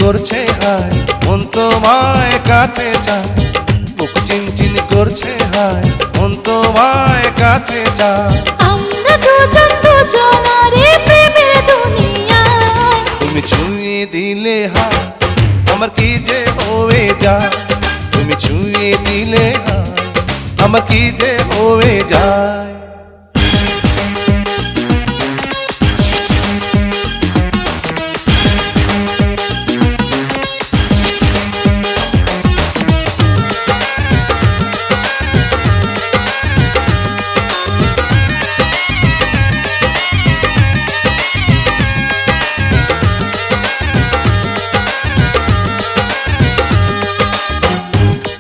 করছে হায়, মন তোমায় কাছে চায়। বুক চিনচিন করছে হায়, মন তোমায় কাছে চায়। আমরা দুজন দুজনারে প্রেমের দুনিয়ায়। তুমি ছুঁয়ে দিলে হায়, আমার কি যে হয়ে যায়। তুমি ছুঁয়ে দিলে হায়, আমার কি যে হয়ে যায়।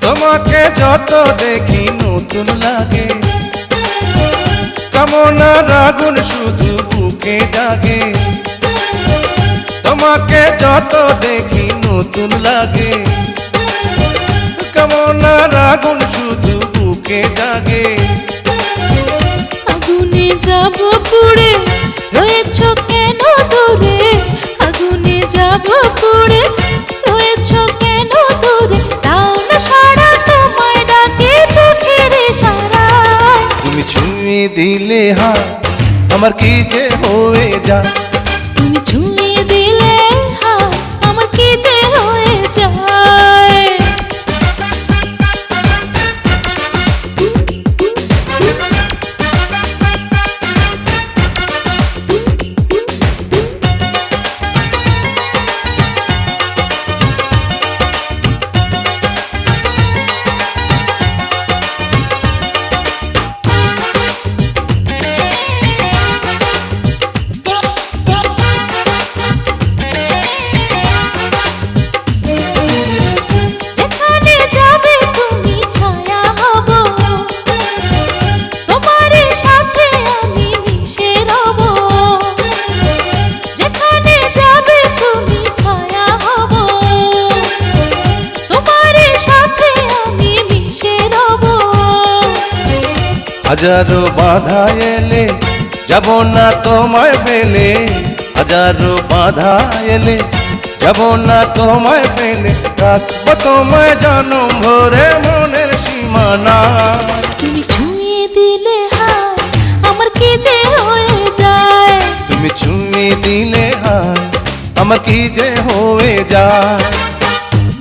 তোমাকে যত দেখি নতুন লাগে, কামনার আগুন শুধু বুকে জাগে। তোমাকে যত দেখি নতুন লাগে, কামনার আগুন শুধু বুকে জাগে। আগুনে যাব পুড়ে, রয়েছ কেন দূরে? আগুনে যাব পুড়ে, রয়েছ কেন দূরে? তাও না সারা তোমায় ডাকে চোখের ইশারায়। তুমি ছুঁয়ে দিলে হায়, আমার কি যে হয়ে যায়। তুমি ছুঁয়ে দিলে হায়, আমার কি যে হয়ে যায়। যেখানে যাবে তুমি ছায়া হব, তোমার সাথে আমি মিশে রব। যেখানে যাবে তুমি ছায়া হব, তোমার সাথে আমি মিশে রব। হাজারো বাধা এলে যাব না তোমায় ফেলে। হাজারো বাধা এলে যাব না তোমায় ফেলে। রাখবো তোমায় জনম ভরে মনের সীমানা। তুমি ছুঁয়ে দিলে হায়, আমার কি যে হয়ে যায়। তুমি ছুঁয়ে দিলে হায়, আমার কি যে হয়ে যায়।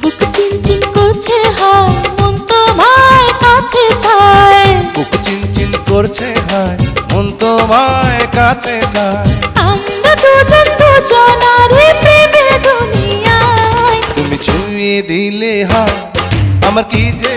বুক চিনচিন করছে হায়, মন তোমায় কাছে চায়। বুক চিনচিন করছে হায়, মন তোমায় কাছে যায়। আমরা দুজন দুজনারে প্রেমের দুনিয়ায়। তুমি ছুঁয়ে দিলে হায়, আমার কি যে